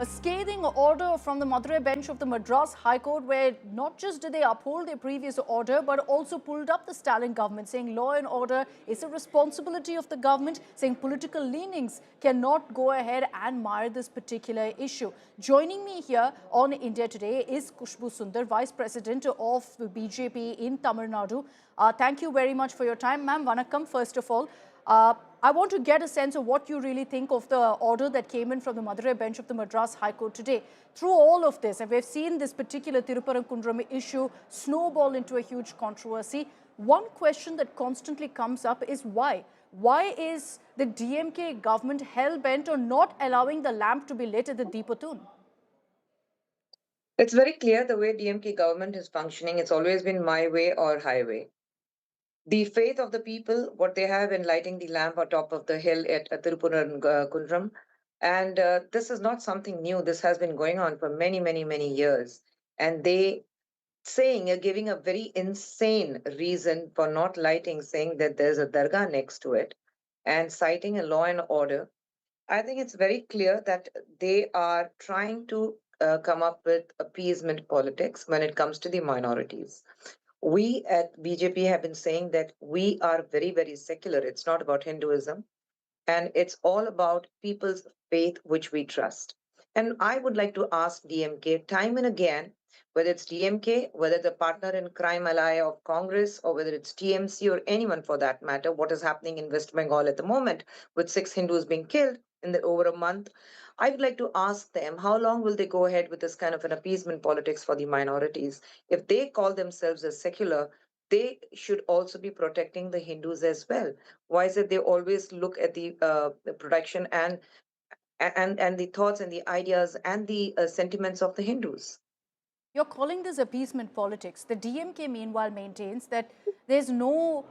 A scathing order from the Madurai bench of the Madras High Court, where not just did they uphold their previous order, but also pulled up the Stalin government, saying law and order is a responsibility of the government, saying political leanings cannot go ahead and mar this particular issue. Joining me here on India Today is Khushbu Sundar, Vice President of the BJP in Tamil Nadu. Thank you very much for your time, ma'am. Vanakkam, first of all. I want to get a sense of what you really think of the order that came in from the Madurai bench of the Madras High Court today. Through all of this, and we've seen this particular Thiruparankundram issue snowball into a huge controversy, one question that constantly comes up is why? Why is the DMK government hell-bent on not allowing the lamp to be lit at the Deepatun? It's very clear the way DMK government is functioning. It's always been my way or highway. The faith of the people, what they have in lighting the lamp on top of the hill at Thiruparankundram. And this is not something new. This has been going on for many, many, many years. And they giving a very insane reason for not lighting, saying that there's a dargah next to it and citing a law and order. I think it's very clear that they are trying to come up with appeasement politics when it comes to the minorities. We at BJP have been saying that we are very, very secular. It's not about Hinduism, and it's all about people's faith, which we trust. And I would like to ask DMK time and again, whether it's DMK, whether the partner in crime ally of Congress, or whether it's TMC or anyone for that matter, what is happening in West Bengal at the moment with 6 Hindus being killed in over a month. I would like to ask them how long will they go ahead with this kind of an appeasement politics for the minorities? If they call themselves as secular, they should also be protecting the Hindus as well. Why is it they always look at the protection and the thoughts and the ideas and the sentiments of the Hindus? You're calling this appeasement politics. The DMK, meanwhile, maintains that there's no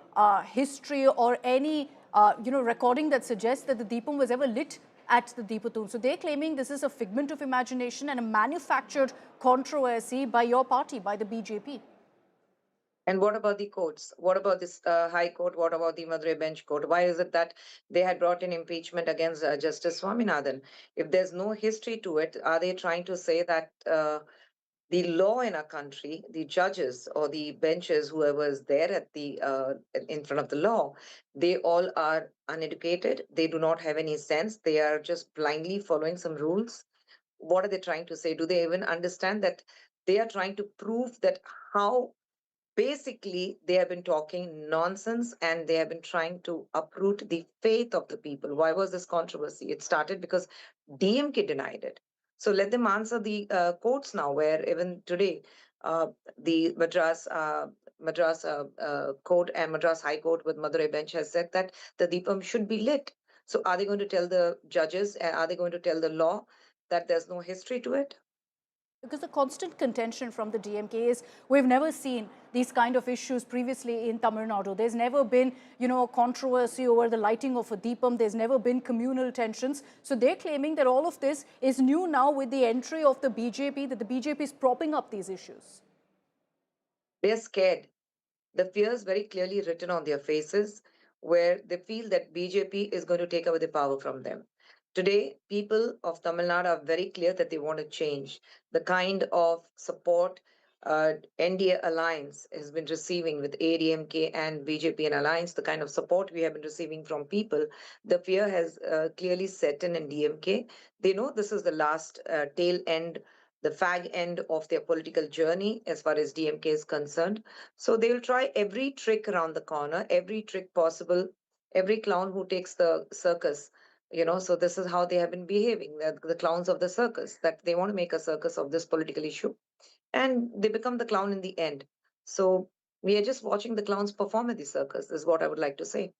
history or any recording that suggests that the Deepam was ever lit at the Deepatun. So they're claiming this is a figment of imagination and a manufactured controversy by your party, by the BJP. And what about the courts? What about this High Court? What about the Madurai Bench Court? Why is it that they had brought in impeachment against Justice Swaminathan? If there's no history to it, are they trying to say that the law in our country, the judges or the benches, whoever is there at the in front of the law, they all are uneducated. They do not have any sense. They are just blindly following some rules. What are they trying to say? Do they even understand that they are trying to prove that how basically they have been talking nonsense and they have been trying to uproot the faith of the people? Why was this controversy? It started because DMK denied it. So let them answer the courts now, where even today the Madras Court and Madras High Court with Madurai bench has said that the Deepam should be lit. So are they going to tell the judges, are they going to tell the law that there's no history to it? Because the constant contention from the DMK is we've never seen these kind of issues previously in Tamil Nadu. There's never been, controversy over the lighting of a Deepam. There's never been communal tensions. So they're claiming that all of this is new now with the entry of the BJP, that the BJP is propping up these issues. They're scared. The fear is very clearly written on their faces, where they feel that BJP is going to take away the power from them. Today, people of Tamil Nadu are very clear that they want to change. The kind of support NDA alliance has been receiving with AIADMK and BJP and alliance, the kind of support we have been receiving from people, the fear has clearly set in DMK. They know this is the last tail end, the fag end of their political journey as far as DMK is concerned. So they will try every trick around the corner, every trick possible, every clown who takes the circus. So this is how they have been behaving, the clowns of the circus, that they want to make a circus of this political issue. And they become the clown in the end. So we are just watching the clowns perform at the circus, is what I would like to say.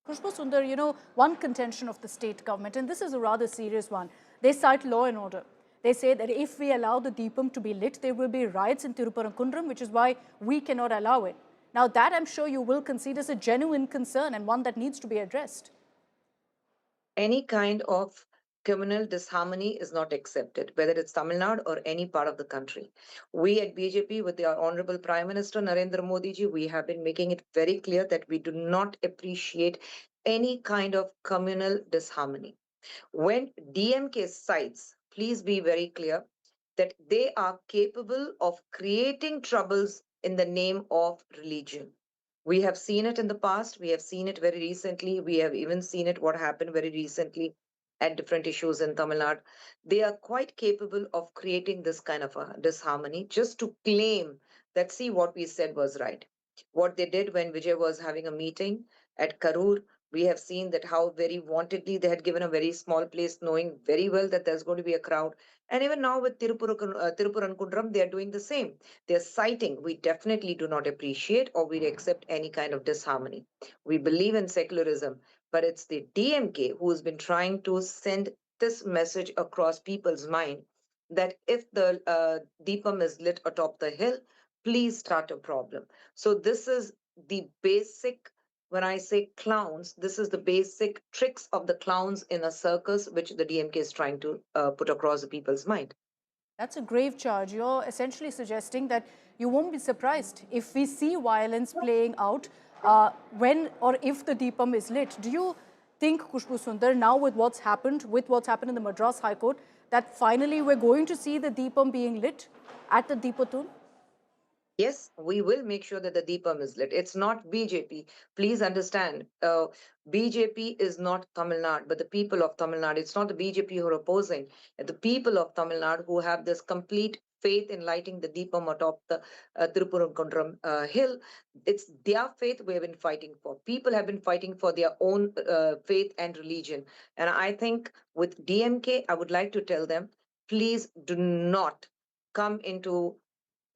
Khushbu Sundar, one contention of the state government, and this is a rather serious one, they cite law and order. They say that if we allow the Deepam to be lit, there will be riots in Thiruparankundram, which is why we cannot allow it. Now, that I'm sure you will concede is a genuine concern and one that needs to be addressed. Any kind of communal disharmony is not accepted, whether it's Tamil Nadu or any part of the country. We at BJP, with our Honorable Prime Minister Narendra Modi ji, we have been making it very clear that we do not appreciate any kind of communal disharmony. When DMK cites please be very clear that they are capable of creating troubles in the name of religion. We have seen it in the past. We have seen it very recently. We have even seen it what happened very recently at different issues in Tamil Nadu. They are quite capable of creating this kind of a disharmony just to claim that, see, what we said was right. What they did when Vijay was having a meeting at Karur, we have seen that how very wantedly they had given a very small place, knowing very well that there's going to be a crowd. And even now with Thiruparankundram, they are doing the same. They're citing. We definitely do not appreciate or we accept any kind of disharmony. We believe in secularism, but it's the DMK who has been trying to send this message across people's mind that if the Deepam is lit atop the hill, please start a problem. So this is the basic, when I say clowns, this is the basic tricks of the clowns in a circus, which the DMK is trying to put across the people's mind. That's a grave charge. You're essentially suggesting that you won't be surprised if we see violence playing out when or if the Deepam is lit. Do you think, Khushbu Sundar, now with what's happened in the Madras High Court, that finally we're going to see the Deepam being lit at the Deepatun? Yes, we will make sure that the Deepam is lit. It's not BJP. Please understand, BJP is not Tamil Nadu, but the people of Tamil Nadu. It's not the BJP who are opposing. The people of Tamil Nadu who have this complete faith in lighting the Deepam atop the Thiruparankundram hill. It's their faith we have been fighting for. People have been fighting for their own faith and religion. And I think with DMK, I would like to tell them, please do not come into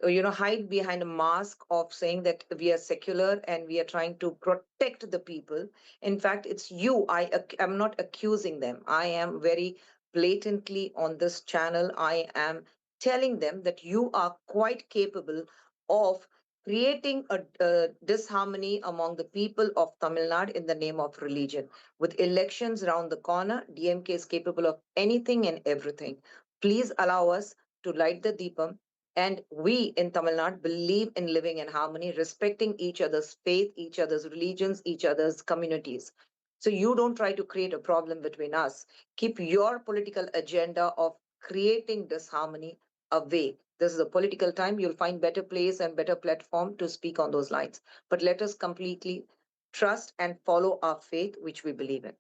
hide behind a mask of saying that we are secular and we are trying to protect the people. In fact, it's you. I'm not accusing them. I am very blatantly on this channel. I am telling them that you are quite capable of creating a disharmony among the people of Tamil Nadu in the name of religion. With elections around the corner, DMK is capable of anything and everything. Please allow us to light the Deepam, and we in Tamil Nadu believe in living in harmony, respecting each other's faith, each other's religions, each other's communities. So you don't try to create a problem between us. Keep your political agenda of creating disharmony away. This is a political time. You'll find better place and better platform to speak on those lines. But let us completely trust and follow our faith, which we believe in.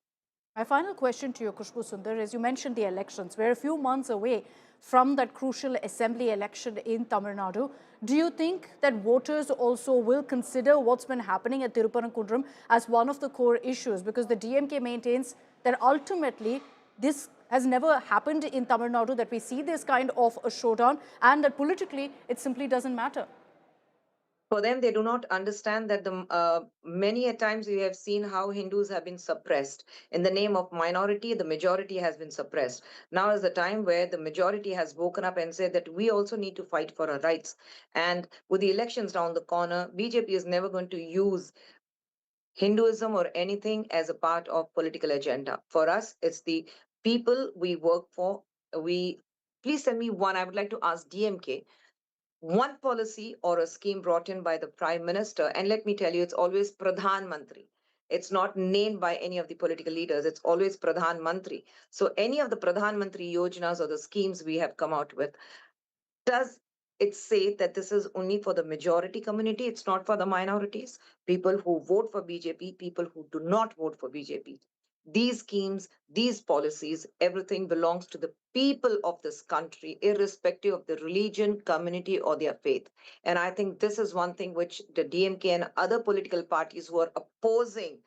My final question to you, Khushbu Sundar, is you mentioned the elections. We're a few months away from that crucial assembly election in Tamil Nadu. Do you think that voters also will consider what's been happening at Thiruparankundram as one of the core issues? Because the DMK maintains that ultimately this has never happened in Tamil Nadu, that we see this kind of a showdown, and that politically it simply doesn't matter. For them, they do not understand that many a times we have seen how Hindus have been suppressed. In the name of minority, the majority has been suppressed. Now is the time where the majority has woken up and said that we also need to fight for our rights. And with the elections around the corner, BJP is never going to use Hinduism or anything as a part of political agenda. For us, it's the people we work for. Please tell me one. I would like to ask DMK one policy or a scheme brought in by the prime minister, and let me tell you, it's always Pradhan Mantri. It's not named by any of the political leaders. It's always Pradhan Mantri. So any of the Pradhan Mantri yojanas or the schemes we have come out with, does it say that this is only for the majority community? It's not for the minorities, people who vote for BJP, people who do not vote for BJP. These schemes, these policies, everything belongs to the people of this country, irrespective of the religion, community, or their faith. And I think this is one thing which the DMK and other political parties who are opposing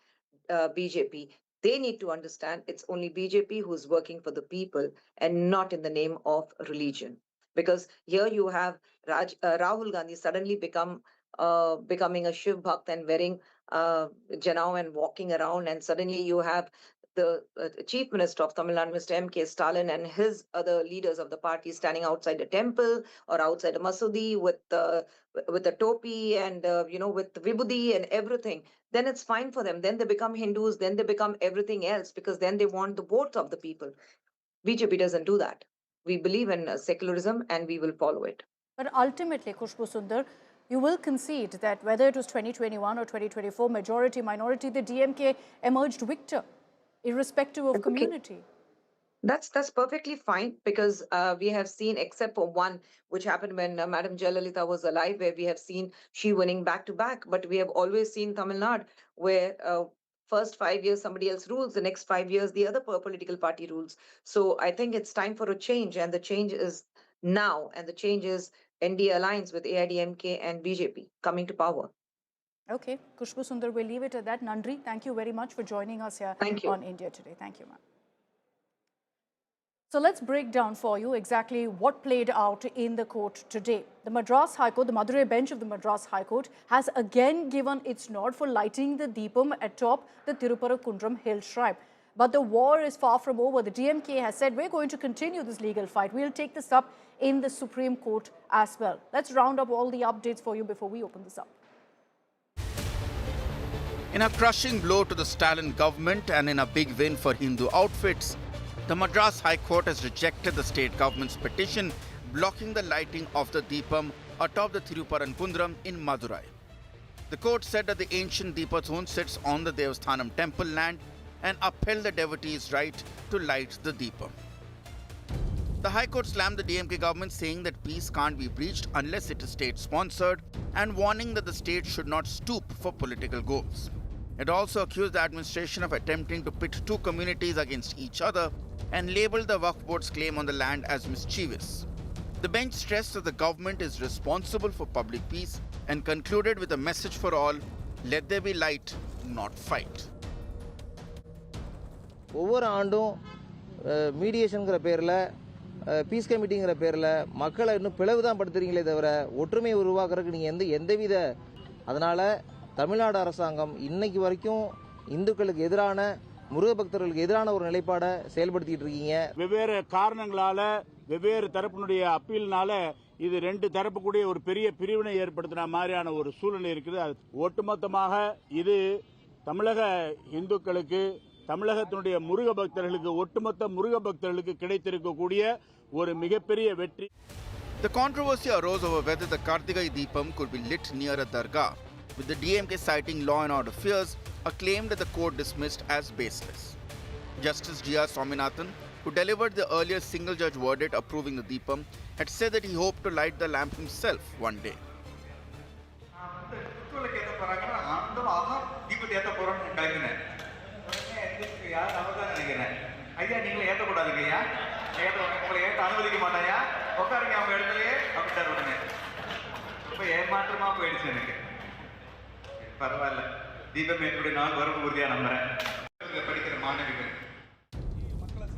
BJP, they need to understand it's only BJP who's working for the people and not in the name of religion. Because here you have Rahul Gandhi suddenly becoming a Shiv Bhakt and wearing Janao and walking around, and suddenly you have the chief minister of Tamil Nadu, Mr. M.K. Stalin, and his other leaders of the party standing outside a temple or outside a masudi with a topi and with vibhuti and everything. Then it's fine for them. Then they become Hindus. Then they become everything else because then they want the votes of the people. BJP doesn't do that. We believe in secularism and we will follow it. But ultimately, Khushbu Sundar, you will concede that whether it was 2021 or 2024, majority, minority, the DMK emerged victor, irrespective of community. That's perfectly fine because we have seen, except for one, which happened when Madam Jayalalitha was alive, where we have seen she winning back to back. But we have always seen Tamil Nadu, where first 5 years somebody else rules, the next 5 years the other political party rules. So I think it's time for a change, and the change is now, and the change is ND alliance with AIADMK and BJP coming to power. Okay, Khushbu, Sundar, we'll leave it at that. Nandri, thank you very much for joining us here Thank you. on India Today. Thank you, ma'am. So let's break down for you exactly what played out in the court today. The Madras High Court, the Madurai bench of the Madras High Court, has again given its nod for lighting the Deepam atop the Thiruparankundram hill shrine. But the war is far from over. The DMK has said, we're going to continue this legal fight. We'll take this up in the Supreme Court as well. Let's round up all the updates for you before we open this up. In a crushing blow to the Stalin government and in a big win for Hindu outfits, the Madras High Court has rejected the state government's petition blocking the lighting of the Deepam atop the Thiruparankundram in Madurai. The court said that the ancient Deepa zone sits on the Devasthanam temple land and upheld the devotees' right to light the Deepam. The High Court slammed the DMK government, saying that peace can't be breached unless it is state-sponsored, and warning that the state should not stoop for political goals. It also accused the administration of attempting to pit two communities against each other and labeled the Waqf Board's claim on the land as mischievous. The bench stressed that the government is responsible for public peace and concluded with a message for all: let there be light, not fight. ஒவ்வொரு ஆண்டும் மீடியேஷன்ங்கிற பேரில் piece கமிட்டிங்கிற பேரில் மக்களை இன்னும் பிளவு தான் படுத்துறீங்களே தவிர ஒற்றுமையை உருவாக்குறதுக்கு நீங்கள் எந்தவித அதனால் தமிழ்நாடு அரசாங்கம் இன்னைக்கு வரைக்கும் இந்துக்களுக்கு எதிரான முருக பக்தர்களுக்கு எதிரான ஒரு நிலைப்பாடை செயல்படுத்திட்டு இருக்கீங்க. வெவ்வேறு காரணங்களால வெவ்வேறு தரப்பினுடைய அப்பீல்னால இது ரெண்டு தரப்பு கூட ஒரு பெரிய பிரிவினை ஏற்படுத்தின மாதிரியான ஒரு சூழ்நிலை இருக்குது. அது ஒட்டுமொத்தமாக இது தமிழக இந்துக்களுக்கு, தமிழகத்தினுடைய முருக பக்தர்களுக்கு, ஒட்டுமொத்த முருக பக்தர்களுக்கு கிடைத்திருக்கக்கூடிய ஒரு மிகப்பெரிய வெற்றி. The controversy arose over whether the Karthigai Deepam could be lit near a dargah, with the DMK citing law and order fears, a claim that the court dismissed as baseless. Justice G.R. Swaminathan, who delivered the earlier single-judge verdict approving the Deepam, had said that he hoped to light the lamp himself one day.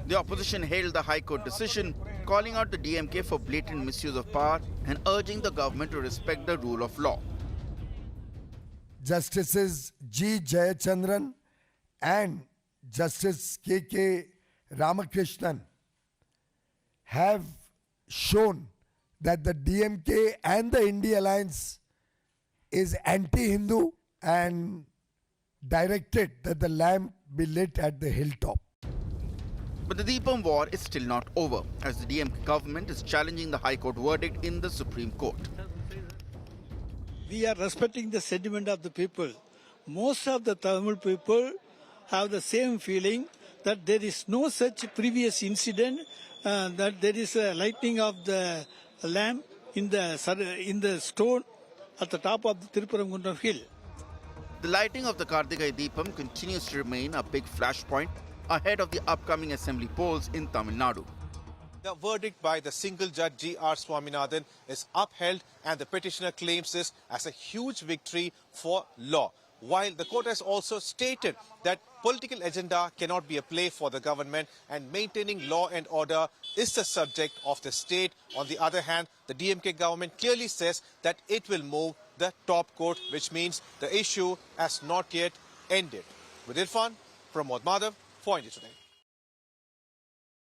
The opposition hailed the High Court decision, calling out the DMK for blatant misuse of power and urging the government to respect the rule of law. Justices G. Jayachandran and Justice K. Ramakrishnan have shown that the DMK and the India Alliance is anti-Hindu and directed that the lamp be lit at the hilltop. But the Deepam war is still not over, as the DMK government is challenging the High Court verdict in the Supreme Court. We are respecting the sentiment of the people. Most of the Tamil people have the same feeling that there is no such previous incident, that there is a lighting of the lamp in the stone at the top of the Thiruparankundram hill. The lighting of the Karthigai Deepam continues to remain a big flashpoint ahead of the upcoming assembly polls in Tamil Nadu. The verdict by the single judge G.R. Swaminathan is upheld, and the petitioner claims this as a huge victory for law. While the court has also stated that political agenda cannot be a play for the government and maintaining law and order is the subject of the state. On the other hand, the DMK government clearly says that it will move the top court, which means the issue has not yet ended. With Irfan, from Madhav, for India Today.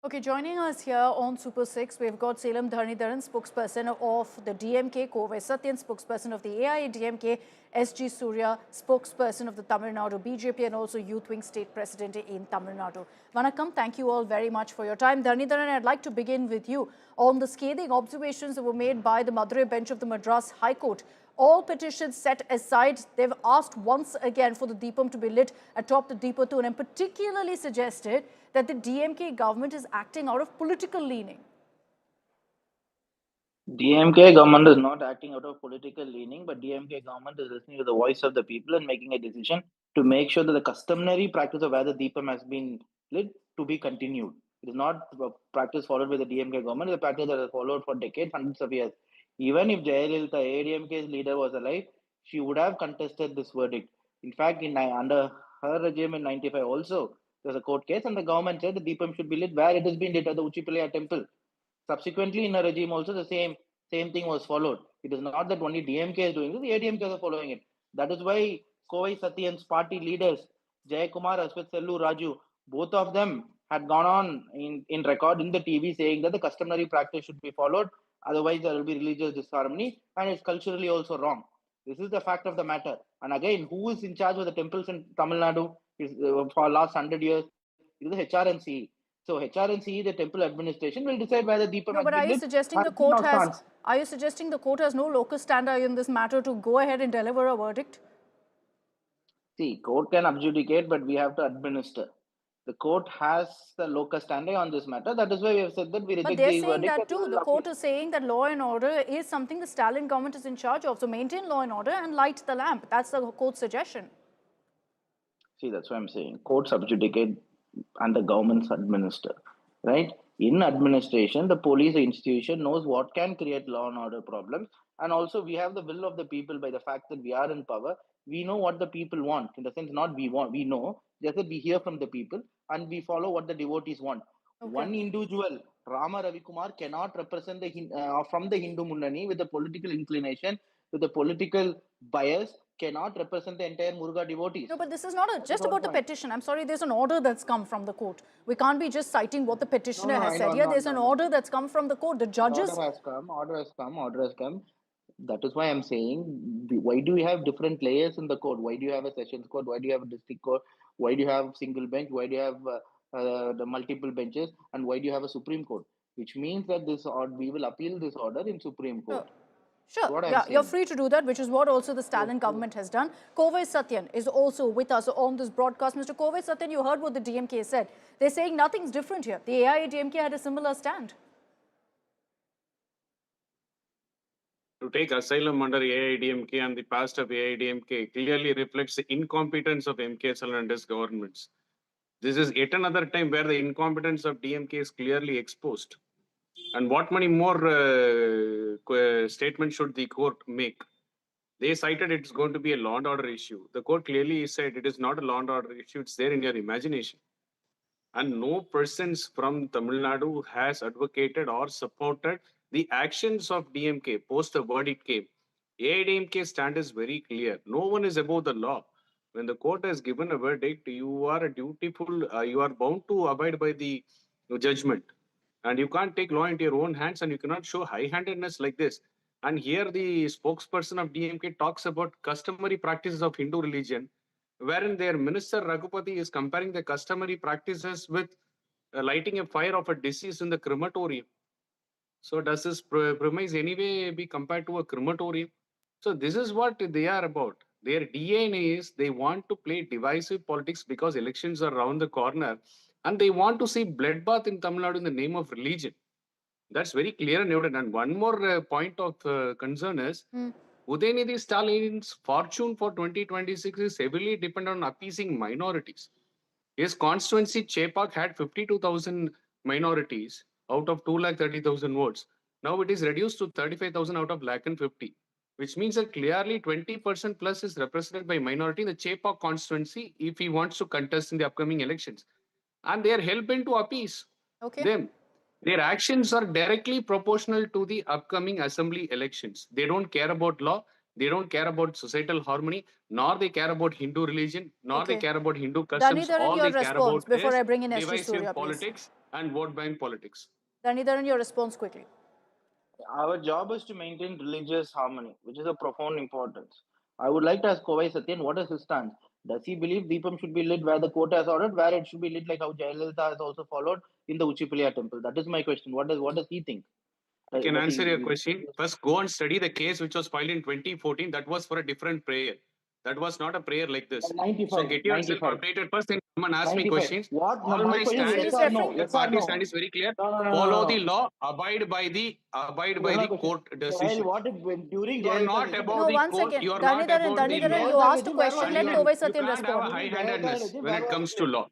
Okay, joining us here on Super 6, we've got Salem Dhanidharan, spokesperson of the DMK, Kovai Satyan, spokesperson of the AIADMK, SG Surya, spokesperson of the Tamil Nadu BJP, and also Youth Wing State President in Tamil Nadu. Vanakkam, thank you all very much for your time. Dhanidharan, I'd like to begin with you on the scathing observations that were made by the Madurai bench of the Madras High Court all petitions set aside. They've asked once again for the Deepam to be lit atop the Deepathoon and particularly suggested that the DMK government is acting out of political leaning. DMK government is not acting out of political leaning, but DMK government is listening to the voice of the people and making a decision to make sure that the customary practice of where the Deepam has been lit to be continued. It is not a practice followed by the DMK government, it is a practice that has followed for decades, hundreds of years. Even if Jayalalitha, AIADMK's leader, was alive, she would have contested this verdict. In fact, under her regime in 95 also, there was a court case and the government said the Deepam should be lit where it has been lit at the Uchipalaya temple. Subsequently, in a regime also, the same thing was followed. It is not that only DMK is doing it, the ADMK are following it. That is why Kovai Satyan's party leaders, Jayakumar, Aswat Sellu, Raju, both of them had gone on in record in the TV saying that the customary practice should be followed, otherwise there will be religious disharmony and it's culturally also wrong. This is the fact of the matter. And again, who is in charge of the temples in Tamil Nadu for last 100 years? It is the HRNC. So HRNC, the temple administration, will decide whether Deepam No, but are you suggesting the court has? Are you suggesting the court has no locus standi in this matter to go ahead and deliver a verdict? See, court can adjudicate, but we have to administer. The court has the locus standi on this matter. That is why we have said that we reject the verdict. But they're saying that too. The court is saying that law and order is something the Stalin government is in charge of. So maintain law and order and light the lamp. That's the court's suggestion. See, that's what I'm saying. Courts adjudicate and the governments administer, right? In administration, the police institution knows what can create law and order problems. And also we have the will of the people by the fact that we are in power. We know what the people want. In the sense, not we want, we know. Just that we hear from the people and we follow what the devotees want. Okay. One individual, Rama Ravikumar, cannot represent from the Hindu Munnani with a political inclination, with a political bias, cannot represent the entire Muruga devotees. No, but this is not just about the petition. I'm sorry, there's an order that's come from the court. We can't be just citing what the petitioner has said here. There's an order that's come from the court. The judges... Order has come. That is why I'm saying, why do we have different layers in the court? Why do you have a sessions court? Why do you have a district court? Why do you have single bench? Why do you have the multiple benches? And why do you have a Supreme Court? Which means that we will appeal this order in Supreme Court. Sure, yeah, you're free to do that, which is what also the Stalin government has done. Kovai Satyan is also with us on this broadcast. Mr. Kovai Satyan, you heard what the DMK said. They're saying nothing's different here. The AIADMK had a similar stand. To take asylum under AIADMK and the past of AIADMK clearly reflects the incompetence of MKSL and its governments. This is yet another time where the incompetence of DMK is clearly exposed. And what many more statements should the court make? They cited it's going to be a law and order issue. The court clearly said it is not a law and order issue, it's there in your imagination. And no persons from Tamil Nadu has advocated or supported the actions of DMK post the verdict came. AIADMK stand is very clear. No one is above the law. When the court has given a verdict, you are dutiful, you are bound to abide by the judgment. And you can't take law into your own hands and you cannot show high-handedness like this. And here the spokesperson of DMK talks about customary practices of Hindu religion, wherein their minister Raghupati is comparing the customary practices with lighting a fire of a deceased in the crematorium. So does this premise anyway be compared to a crematorium? So this is what they are about. Their DNA is they want to play divisive politics because elections are around the corner. And they want to see bloodbath in Tamil Nadu in the name of religion. That's very clear and evident. And one more point of concern is, Udayanidhi Stalin's fortune for 2026 is heavily dependent on appeasing minorities. His constituency, Chepak, had 52,000 minorities out of 230,000 votes. Now it is reduced to 35,000 out of 150,000, which means that clearly 20% plus is represented by minority in the Chepak constituency if he wants to contest in the upcoming elections. And they are hell-bent to appease them. Their actions are directly proportional to the upcoming assembly elections. They don't care about law, they don't care about societal harmony, nor they care about Hindu religion, nor they care about Hindu customs. All they care about before I bring in divisive politics and vote bank politics. Dhanidharan, your response quickly. Our job is to maintain religious harmony, which is of profound importance. I would like to ask Kovai Satyan, what is his stance? Does he believe Deepam should be lit where the court has ordered, where it should be lit like how Jayalalitha has also followed in the Uchipalaya temple? That is my question. What does he think? I can answer your question. First, go and study the case which was filed in 2014. That was for a different prayer. That was not a prayer like this. 95, So get yourself 95. updated first, then come and ask me 95. questions. What? All My my question is stand yes is or no? the Yes or party no? stand is very clear. No, Follow the no. law. Abide by the question. court decision. What if during You are Jayalalitha not regime- above No, the once court. again, You are not Dhanidharan, about the Dhanidharan, law. you asked a regime, where question. was Let it? Tovai You Satyam can't have a respond. high-handedness when it comes to law.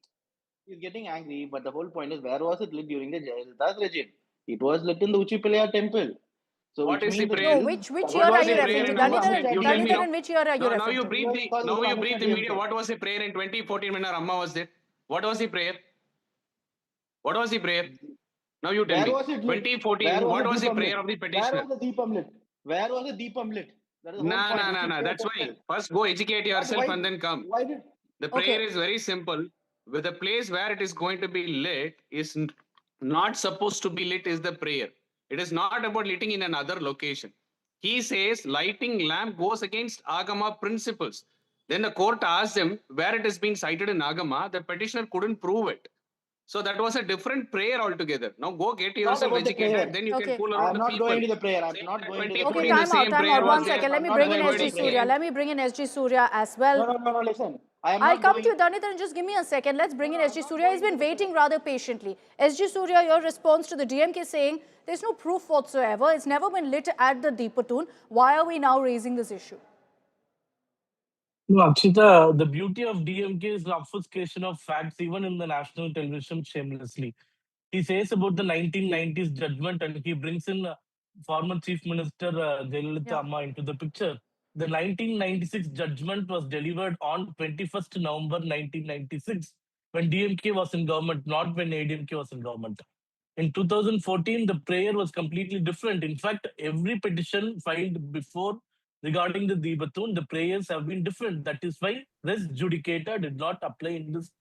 He's getting angry, but the whole point is, where was it lit during the Jayalalitha's regime? It was lit in the Uchipalaya temple. So What which is the means that prayer? No, this- which What year are was you the referring prayer to? in Amma said? Dhanidharan, You tell me Dhanidharan, now. which year are you Now referring you to? brief the media. What was the prayer in 2014 when our Amma was there? What was the prayer? What was the prayer? Now you tell Where me. was it lit? 2014, what was the Deepam prayer lit? of the Where petitioner? was the Deepam lit? Where was the Deepam lit? That is the whole point. No. That's why. First go educate yourself Why- and then come. Why did? The prayer Okay. is very simple. With the place where it is going to be lit is not supposed to be lit is the prayer. It is not about lighting in another location. He says lighting lamp goes against Agama principles. Then the court asked him where it has been cited in Agama. The petitioner couldn't prove it. So that was a different prayer altogether. Now go get yourself about the prayer. educated. Then you Okay. can fool I around am the not people. going to the prayer. I am Say not that going to the 2014 Okay, prayer. the same time prayer out. was One there. second. Let me I'm not bring in going to SG the prayer. Surya. Let me bring in SG Surya as well. No, listen. I am I'll not come going. to you, Dhanidharan. Just give me a second. Let's bring in SG Surya. He's been waiting rather patiently. SG Surya, your response to the DMK saying there's no proof whatsoever. It's never been lit at the Deepatun. Why are we now raising this issue? No, Akshita, the beauty of DMK is the obfuscation of facts, even in the national television, shamelessly. He says about the 1990s judgment and he brings in former Chief Minister Jayalalitha Amma into the picture. The 1996 judgment was delivered on 21st November 1996 when DMK was in government, not when AIADMK was in government. In 2014, the prayer was completely different. In fact, every petition filed before regarding the Deepatun, the prayers have been different. That is why res judicata did not apply in this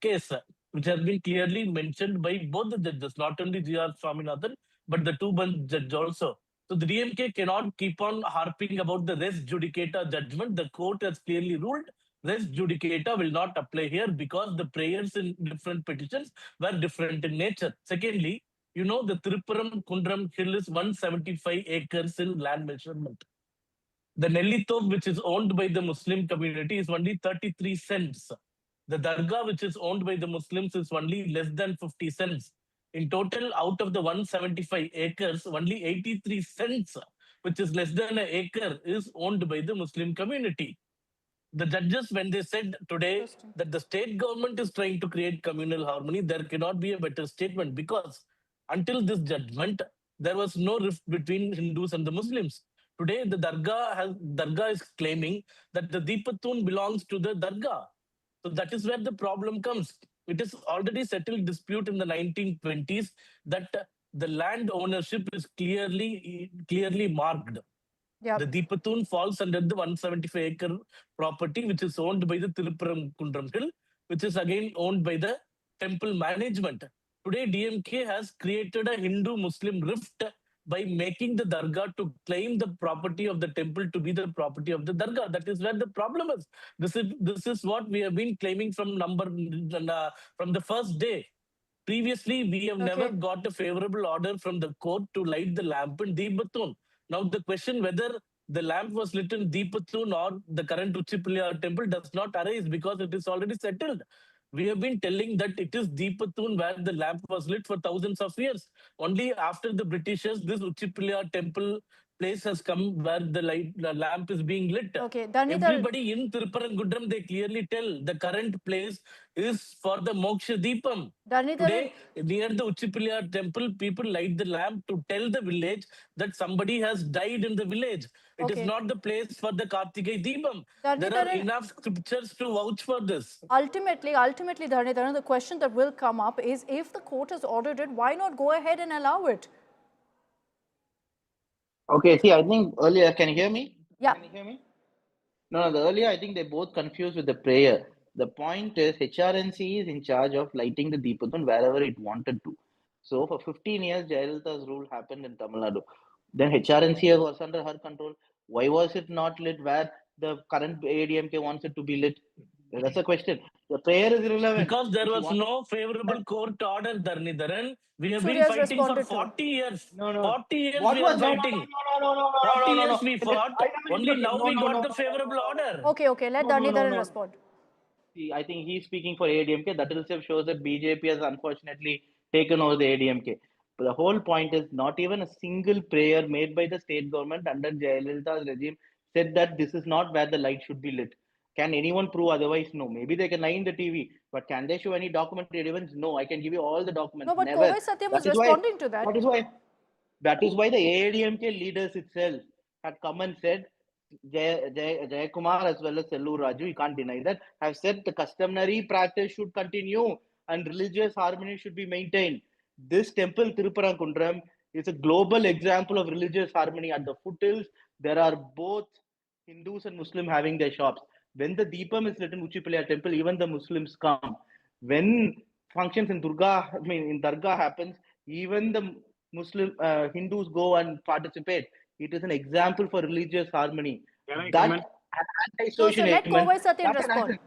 case, which has been clearly mentioned by both the judges, not only G.R. Swaminathan, but the two-bench judge also. So the DMK cannot keep on harping about the res judicata judgment. The court has clearly ruled res judicata will not apply here because the prayers in different petitions were different in nature. Secondly, you know, the Thiruparankundram hill is 175 acres in land measurement. The Nellithop, which is owned by the Muslim community, is only 33 cents. The Dargah, which is owned by the Muslims, is only less than 50 cents. In total, out of the 175 acres, only 83 cents, which is less than an acre, is owned by the Muslim community. The judges, when they said today that the state government is trying to create communal harmony, there cannot be a better statement because until this judgment, there was no rift between Hindus and the Muslims. Today, the Dargah is claiming that the Deepatun belongs to the Dargah. So that is where the problem comes. It is already settled dispute in the 1920s that the land ownership is clearly marked. Yep. The Deepatun falls under the 175-acre property, which is owned by the Thiruparankundram hill, which is again owned by the temple management. Today, DMK has created a Hindu-Muslim rift by making the Dargah to claim the property of the temple to be the property of the Dargah. That is where the problem is. This is what we have been claiming from the first day. Previously, we have never got a favorable order from the court to light the lamp in Deepatun. Now, the question whether the lamp was lit in Deepatun or the current Uchipalaya temple does not arise because it is already settled. We have been telling that it is Deepatun where the lamp was lit for thousands of years. Only after the Britishers, this Uchipalaya temple place has come where the lamp is being lit. Okay, Dhanidhar, Everybody in Thiruparankundram, they clearly tell the current place is for the Moksha Deepam. Today, near the Uchipalaya temple, people light the lamp to tell the village that somebody has died in the village. It is not the place for the Karthigai Deepam. There are enough scriptures to vouch for this. Ultimately, Dhanidharan, the question that will come up is if the court has ordered it, why not go ahead and allow it? Okay, see, I think earlier, can you hear me? Yeah. Can you hear me? No, the earlier, I think they both confused with the prayer. The point is, HRNC is in charge of lighting the Deepatun wherever it wanted to. So, for 15 years, Jayalalitha's rule happened in Tamil Nadu. Then HRNC was under her control. Why was it not lit where the current AIADMK wants it to be lit? That's a question. The prayer is irrelevant. Because there If you was want, no favorable court order, Dharnidharan. We have been Surya has fighting for responded to. 40 years. no. 40 years What we was are no, fighting. no, no, no, no, no, 40 no, no, years no. we fought. I never Only interrupted. now No, we no, got no, the no, favorable order. Okay, let no, no, no, Dhanidharan no. respond. See, I think he's speaking for AIADMK. That itself shows that BJP has unfortunately taken over the AIADMK. But the whole point is not even a single prayer made by the state government under Jayalalitha's regime said that this is not where the light should be lit. Can anyone prove otherwise? No. Maybe they can lie in the TV, but can they show any documentary evidence? No. I can give you all the documents. No, but Never. Kovai Satyam That was is why. responding to that. That is why. That is why the AIADMK leaders itself had come and said, Jayakumar as well as Sellur Raju, you can't deny that, have said the customary practice should continue and religious harmony should be maintained. This temple, Thiruparankundram, is a global example of religious harmony. At the foothills, there are both Hindus and Muslims having their shops. When the Deepam is written Uchipalaya temple, even the Muslims come. When functions in in Dargah happens, even the Muslim Hindus go and participate. It is an example for religious harmony. Can I That comment? an So anti-social let element. Kovai Satyam That respond.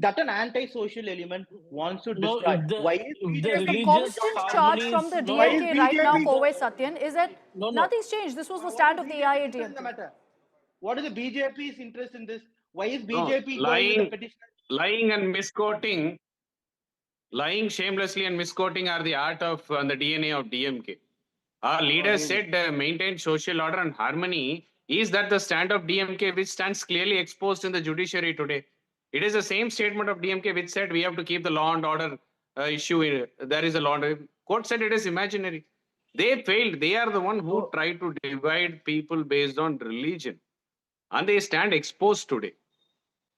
that an anti-social element wants to No, destroy. if the, Why is if the Yes, the BJP religious constant charge harmony from is the no, why is DMK right now, BJP Kovai Satyan, is that no. nothing's changed. This was the what stand is of the BJP's interest in the AIADMK. matter? What is the BJP's interest in this? Why is No, BJP going with the petitioner? lying and misquoting, lying shamelessly and misquoting are the art of the DNA of DMK. Our leaders Really? said maintain social order and harmony. Is that the stand of DMK, which stands clearly exposed in the judiciary today? It is the same statement of DMK which said we have to keep the law and order issue. There is a law and order. Court said it is imaginary. They failed. They are the one who tried to divide people based on religion. And they stand exposed today.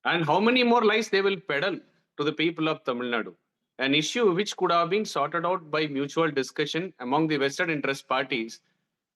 And how many more lies they will peddle to the people of Tamil Nadu? An issue which could have been sorted out by mutual discussion among the vested interest parties.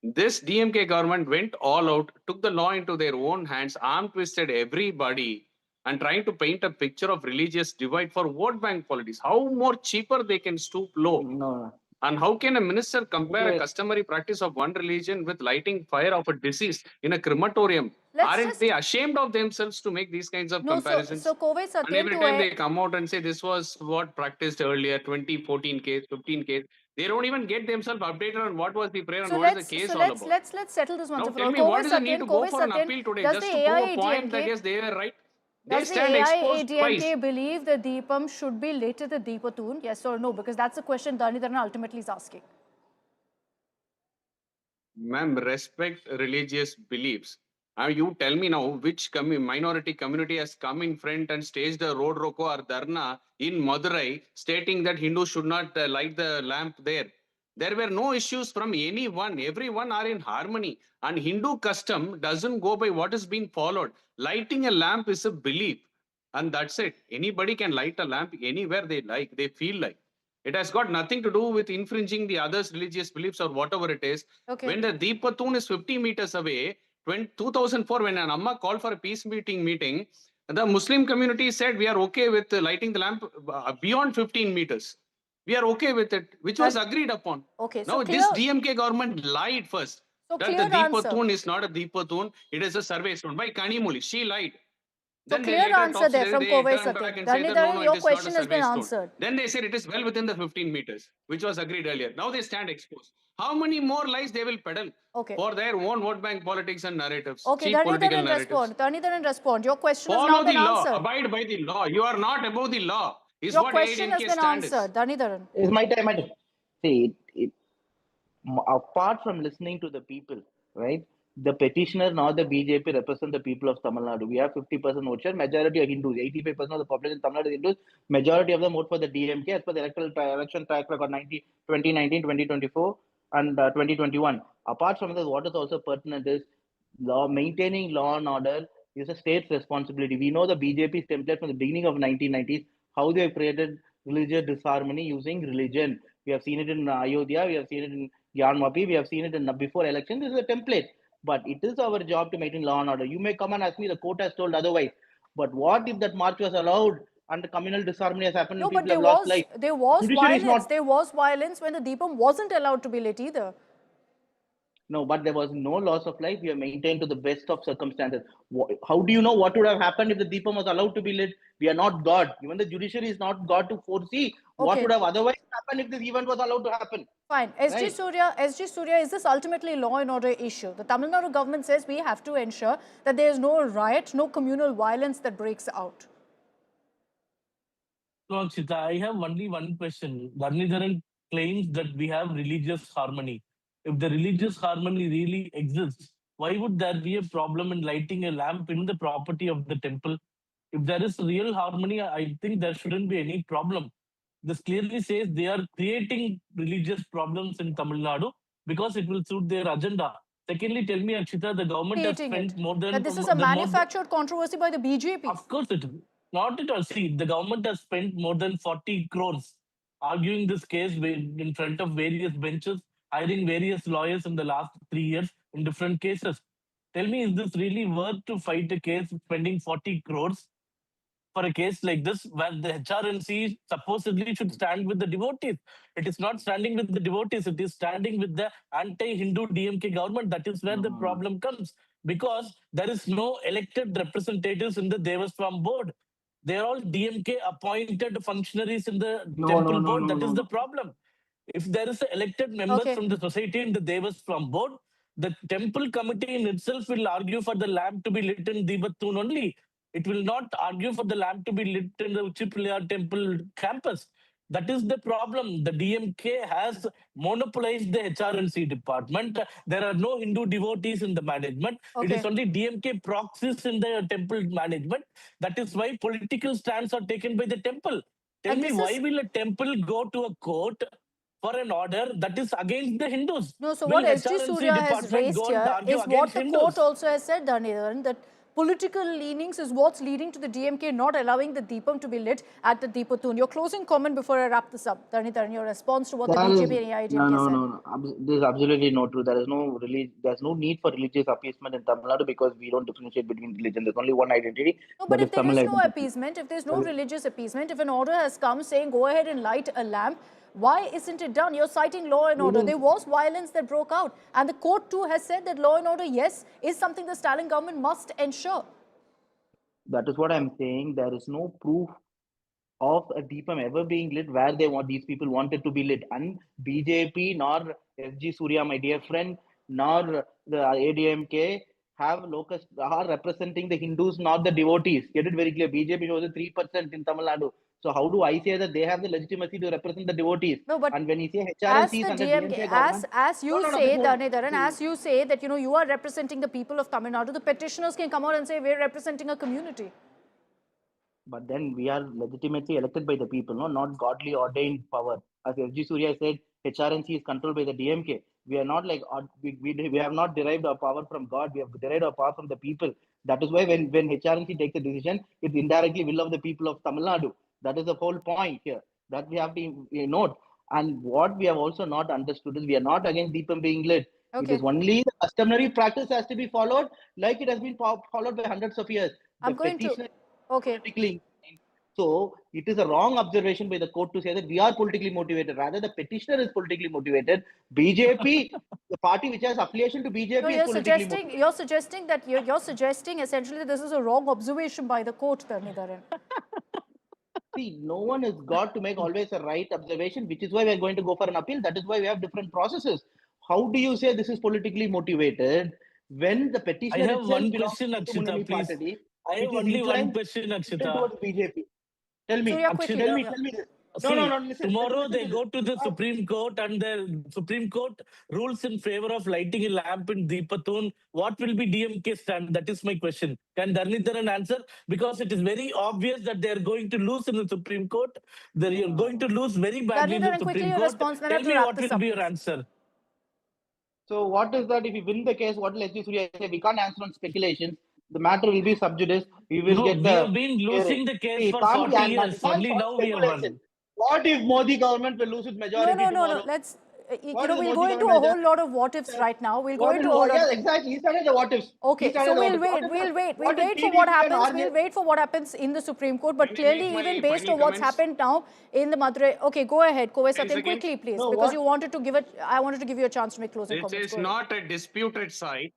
This DMK government went all out, took the law into their own hands, arm twisted everybody, and trying to paint a picture of religious divide for vote bank politics. How more cheaper they can stoop low? No. And how can a minister compare a Okay. customary practice of one religion with lighting fire of a deceased in a crematorium? Let's Aren't just- they ashamed of themselves to make these kinds of No, comparisons? so Kovai And Satyan, every time they come out and say this was what practiced earlier, 2014 case, 15 case, they don't even get themselves updated on what was the prayer and what is the case all about. let's settle this once Now and for tell all. me what Kovai is the need Satyan, to go Kovai for an Satyan, appeal today does just the to prove a point that AIADMK yes, they were right? They Does the stand exposed twice. AIADMK believe the Deepam should be lit at the Deepatoon? Yes or no? Because that's the question Dhanidharan ultimately is asking. Ma'am, respect religious beliefs. You tell me now which minority community has come in front and staged a road roko or dharna in Madurai stating that Hindus should not light the lamp there. There were no issues from anyone. Everyone are in harmony. And Hindu custom doesn't go by what is being followed. Lighting a lamp is a belief. And that's it. Anybody can light a lamp anywhere they like, they feel like. It has got nothing to do with infringing the others' religious beliefs or whatever it is. Okay. When the Deepatoon is 50 meters away, 2004, when an Amma called for a peace meeting, the Muslim community said we are okay with lighting the lamp beyond 15 meters. We are okay with it, which was agreed upon. Okay, Now, so this clear, DMK government lied first. so That the clear answer. Deepatoon is not a Deepatoon, it is a survey stone by Kanimuli. She lied. So Then clear answer there from Kovai Satyan. Dhanidharan, your question has been answered. Then they said it is well within the 15 meters, which was agreed earlier. Now they stand exposed. How many more lies they will peddle Okay. for their own vote bank politics and narratives? Okay, Cheap political Dhanidharan narratives. respond. Dhanidharan respond. Your question has Follow now the been law. answered. Abide by the law. You are not above the law. Is Your what question has AIADMK been stand answered. Dhanidharan. It's my time. See, apart from listening to the people, right? The petitioner, now the BJP, represent the people of Tamil Nadu. We have 50% vote share, majority are Hindus. 85% of the population in Tamil Nadu is Hindus. Majority of them vote for the DMK as per the election track record 2019, 2024, and 2021. Apart from this, what is also pertinent is maintaining law and order is a state's responsibility. We know the BJP's template from the beginning of 1990s, how they have created religious disharmony using religion. We have seen it in Ayodhya, we have seen it in Gyanwapi, we have seen it in before election. This is a template. But it is our job to maintain law and order. You may come and ask me, the court has told otherwise. But what if that march was allowed and the communal disharmony has happened No, and but people have lost life? there was Judiciary is violence. not- There was violence when the Deepam wasn't allowed to be lit either. No, but there was no loss of life. We have maintained to the best of circumstances. How do you know what would have happened if the Deepam was allowed to be lit? We are not God. Even the judiciary is not God to foresee what Okay. would have otherwise happened if this event was allowed to happen. Fine. Right. SG Surya, is this ultimately a law and order issue? The Tamil Nadu government says we have to ensure that there is no riot, no communal violence that breaks out. No, Akshita, I have only one question. Dharnidharan claims that we have religious harmony. If the religious harmony really exists, why would there be a problem in lighting a lamp in the property of the temple? If there is real harmony, I think there shouldn't be any problem. This clearly says they are creating religious problems in Tamil Nadu because it will suit their agenda. Secondly, tell me, Akshita, the government has Creating spent it. more than... That this is a manufactured controversy by the BJP. Of course it is. Not at all. See, the government has spent more than 40 crores arguing this case in front of various benches, hiring various lawyers in the last 3 years in different cases. Tell me, is this really worth to fight a case spending 40 crores for a case like this, where the HRNC supposedly should stand with the devotees? It is not standing with the devotees, it is standing with the anti-Hindu DMK government. That is where the problem comes, because there is no elected representatives in the Devaswam board. They are all DMK appointed functionaries in the temple board. That is the problem. If there is elected members from the society in the Devaswam board, the temple committee in itself will argue for the lamp to be lit in Dibatun only. It will not argue for the lamp to be lit in the Uchipiliyar temple campus. That is the problem. The DMK has monopolized the HRNC department. There are no Hindu devotees in the management. It is only DMK proxies in the temple management. That is why political stands are taken by the temple. Tell me, why will a temple go to a court for an order that is against the Hindus? No, so Will what SG HRNC Surya has department raised go and here argue is what against the Hindus? court also has said, Dhanidharan, that political leanings is what's leading to the DMK not allowing the Deepam to be lit at the Deepatun. Your closing comment before I wrap this up, Dhanidharan, your response to what the BJP and AIADMK said. No. This is absolutely not true. There is no there's no need for religious appeasement in Tamil Nadu because we don't differentiate between religion. There's only one identity. No, but if there Tamil is no identity. appeasement, if there's no religious appeasement, if an order has come saying go ahead and light a lamp, why isn't it done? You're citing law and order. There was violence that broke out. And the court too has said that law and order, yes, is something the Stalin government must ensure. That is what I'm saying. There is no proof of a Deepam ever being lit where these people wanted to be lit. And BJP nor SG Surya, my dear friend, nor the ADMK are representing the Hindus, not the devotees. Get it very clear. BJP shows 3% in Tamil Nadu. So how do I say that they have the legitimacy to represent the devotees? No, but and when you say as HRNC the under DMK, DMK government, as you say, Dhanidharan, as you say that you are representing the people of Tamil Nadu, the petitioners can come out and say we're representing a community. But then we are legitimately elected by the people, not godly ordained power. As SG Surya said, HRNC is controlled by the DMK. We are not like we have not derived our power from God. We have derived our power from the people. That is why when HRNC takes a decision, it's indirectly will of the people of Tamil Nadu. That is the whole point here that we have to note. And what we have also not understood is we are not against Deepam being lit. It is only the customary practice has to be followed, like it has been followed by hundreds of years. I'm going to. Okay. So it is a wrong observation by the court to say that we are politically motivated. Rather, the petitioner is politically motivated. BJP, the party which has affiliation to BJP, no, is politically motivated. You're suggesting essentially that this is a wrong observation by the court, Dhanidharan. See, no one has got to make always a right observation, which is why we are going to go for an appeal. That is why we have different processes. How do you say this is politically motivated when the petitioner I have itself one belongs question, to Akshita, please. party, I have only one question, Akshita. Towards BJP. Tell me, Akshita, tell me this. See, Listen. tomorrow they go to the Supreme Court and the Supreme Court rules in favor of lighting a lamp in Deepatun. What will be DMK stand? That is my question. Can Dharnidharan answer? Because it is very obvious that they are going to lose in the Supreme Court. They are going to lose very badly in the Supreme Court. Tell me what will be your answer. So what is that if we win the case, what will SG Surya say? We can't answer on speculations. The matter will be sub judice. We will get we have been losing the case for 40 years. Only now we have won. What if Modi government will lose its majority tomorrow? Let's we'll go into a whole lot of what ifs right now. We'll go into a whole lot. Yeah, exactly. He started the what ifs. Okay, so we'll wait for what happens. We'll wait for what happens in the Supreme Court. But clearly, even based on what's happened now in the Madurai. Okay, go ahead, Kovai Satyam, quickly, please, because you wanted to give it. I wanted to give you a chance to make closing comments. This is not a disputed site.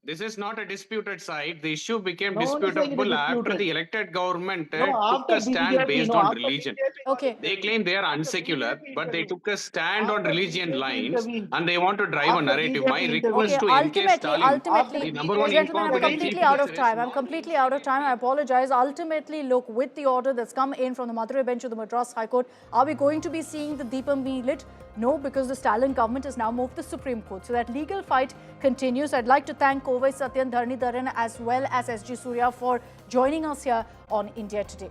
This is not a disputed site. The issue became disputable after the elected government took a stand based on religion. Okay. They claim they are unsecular, but they took a stand on religion lines and they want to drive a narrative. My request to MK Stalin, the number one gentlemen, I'm completely out of time. I'm completely out of time. I apologize. Ultimately, look, with the order that's come in from the Madurai bench of the Madras High Court, are we going to be seeing the Deepam being lit? No, because the Stalin government has now moved to the Supreme Court. So that legal fight continues. I'd like to thank Kovai Satyan, Dharni Dharan as well as SG Surya for joining us here on India Today.